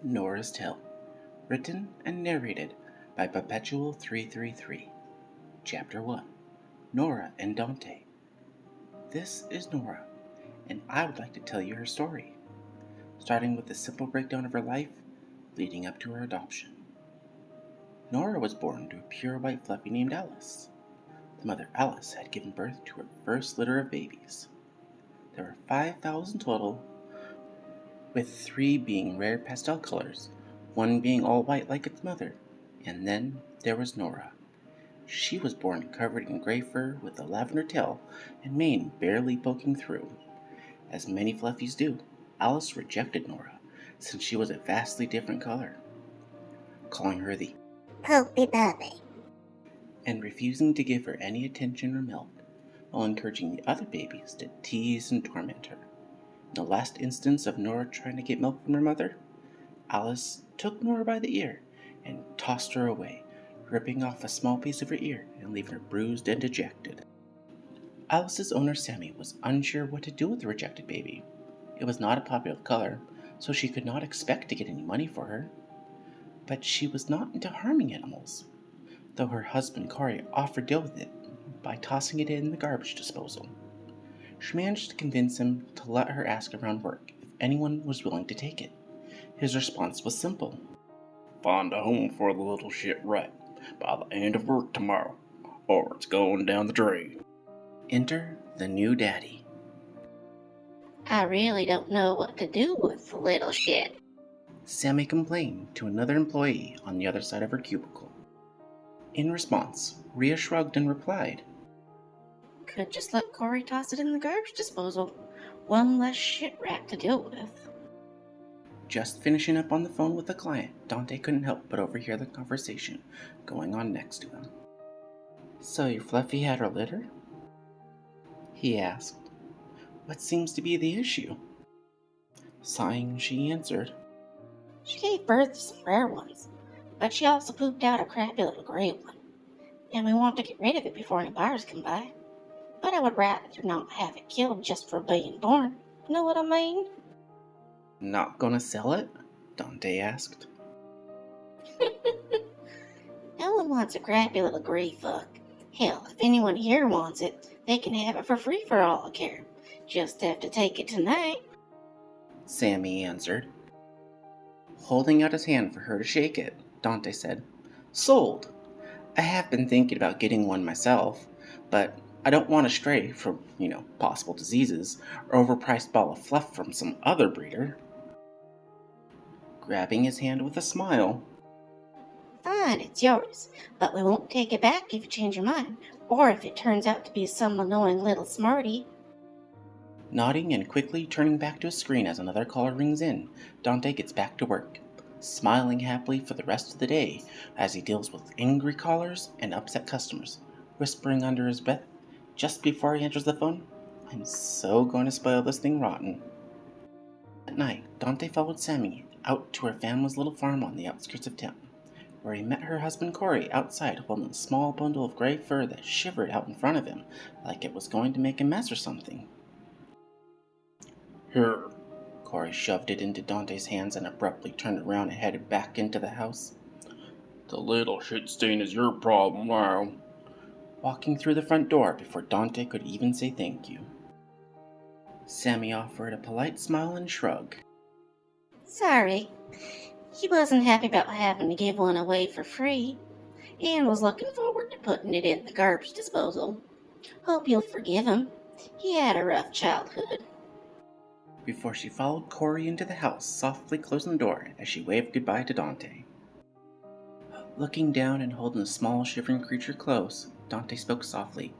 Nora's Tale, written and narrated by Perpetual333. Chapter 1, Nora and Dante. This is Nora, and I would like to tell you her story, starting with a simple breakdown of her life, leading up to her adoption. Nora was born to a pure white fluffy named Alice. The mother Alice had given birth to her first litter of babies. There were 5,000 total, with 3 being rare pastel colors, 1 being all white like its mother, and then there was Nora. She was born covered in gray fur with a lavender tail and mane barely poking through. As many fluffies do, Alice rejected Nora, since she was a vastly different color, calling her the Poopy puppy, and refusing to give her any attention or milk, while encouraging the other babies to tease and torment her. In the last instance of Nora trying to get milk from her mother, Alice took Nora by the ear and tossed her away, ripping off a small piece of her ear and leaving her bruised and dejected. Alice's owner Sammy was unsure what to do with the rejected baby. It was not a popular color, so she could not expect to get any money for her. But she was not into harming animals, though her husband Corey offered to deal with it by tossing it in the garbage disposal. She managed to convince him to let her ask around work if anyone was willing to take it. His response was simple. Find a home for the little shit rat by the end of work tomorrow, or it's going down the drain. Enter the new daddy. I really don't know what to do with the little shit. Sammy complained to another employee on the other side of her cubicle. In response, Rhea shrugged and replied, Could just let Corey toss it in the garbage disposal. One less shit rat to deal with. Just finishing up on the phone with a client, Dante couldn't help but overhear the conversation going on next to him. So your Fluffy had her litter? He asked. What seems to be the issue? Sighing, she answered. She gave birth to some rare ones, but she also pooped out a crappy little gray one. And we want to get rid of it before any buyers come by. But I would rather not have it killed just for being born. Know what I mean? Not gonna sell it? Dante asked. No one wants a crappy little gray fuck. Hell, if anyone here wants it, they can have it for free for all I care. Just have to take it tonight. Sammy answered. Holding out his hand for her to shake it, Dante said, Sold! I have been thinking about getting one myself, but I don't want to stray from, possible diseases or overpriced ball of fluff from some other breeder. Grabbing his hand with a smile. Fine, it's yours, but we won't take it back if you change your mind, or if it turns out to be some annoying little smarty. Nodding and quickly turning back to his screen as another caller rings in, Dante gets back to work, smiling happily for the rest of the day as he deals with angry callers and upset customers, whispering under his breath just before he answers the phone, I'm so going to spoil this thing rotten. At night, Dante followed Sammy out to her family's little farm on the outskirts of town, where he met her husband Corey outside holding a small bundle of gray fur that shivered out in front of him like it was going to make a mess or something. Here. Corey shoved it into Dante's hands and abruptly turned around and headed back into the house. The little shit stain is your problem now. Walking through the front door before Dante could even say thank you. Sammy offered a polite smile and shrug. Sorry, he wasn't happy about having to give one away for free, and was looking forward to putting it in the garbage disposal. Hope you'll forgive him. He had a rough childhood. Before she followed Corey into the house, softly closing the door as she waved goodbye to Dante. Looking down and holding the small shivering creature close, Dante spoke softly.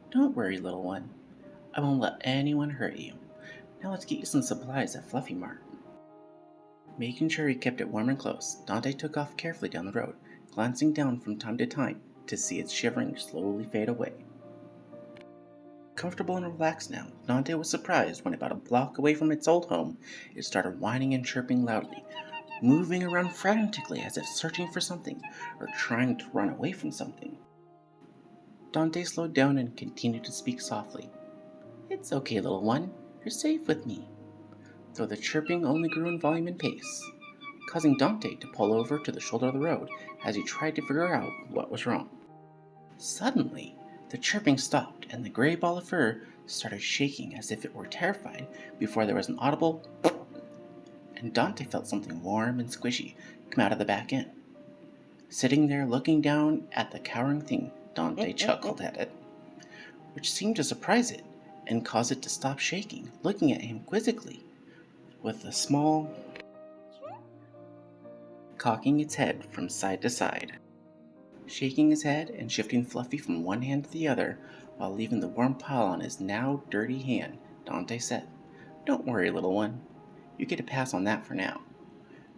Don't worry, little one. I won't let anyone hurt you. Now let's get you some supplies at Fluffy Mart. Making sure he kept it warm and close, Dante took off carefully down the road, glancing down from time to time to see its shivering slowly fade away. Comfortable and relaxed now, Dante was surprised when about a block away from its old home, it started whining and chirping loudly, moving around frantically as if searching for something or trying to run away from something. Dante slowed down and continued to speak softly. It's okay, little one. You're safe with me. Though the chirping only grew in volume and pace, causing Dante to pull over to the shoulder of the road as he tried to figure out what was wrong. Suddenly, the chirping stopped and the gray ball of fur started shaking as if it were terrified before there was an audible and Dante felt something warm and squishy come out of the back end. Sitting there looking down at the cowering thing, Dante chuckled at it, which seemed to surprise it and cause it to stop shaking, looking at him quizzically, with a small cocking its head from side to side, shaking his head and shifting Fluffy from one hand to the other while leaving the warm pile on his now dirty hand. Dante said, "Don't worry, little one. You get a pass on that for now.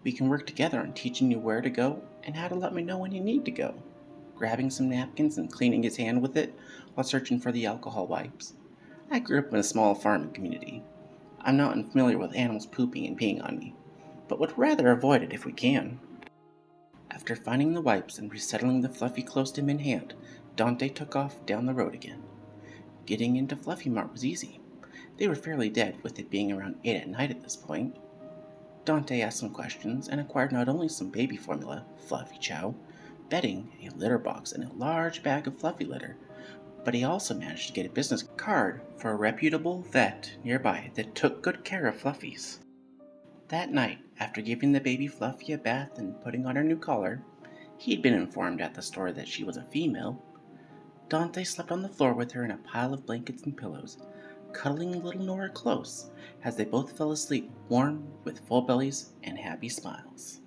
We can work together on teaching you where to go and how to let me know when you need to go," grabbing some napkins and cleaning his hand with it while searching for the alcohol wipes. "I grew up in a small farming community. I'm not unfamiliar with animals pooping and peeing on me, but would rather avoid it if we can." After finding the wipes and resettling the Fluffy close to him in hand, Dante took off down the road again. Getting into Fluffy Mart was easy. They were fairly dead, with it being around 8 at night at this point. Dante asked some questions and acquired not only some baby formula, Fluffy Chow, bedding, a litter box, and a large bag of Fluffy litter, but he also managed to get a business card for a reputable vet nearby that took good care of Fluffies. That night, after giving the baby Fluffy a bath and putting on her new collar, he'd been informed at the store that she was a female, Dante slept on the floor with her in a pile of blankets and pillows, cuddling little Nora close as they both fell asleep warm with full bellies and happy smiles.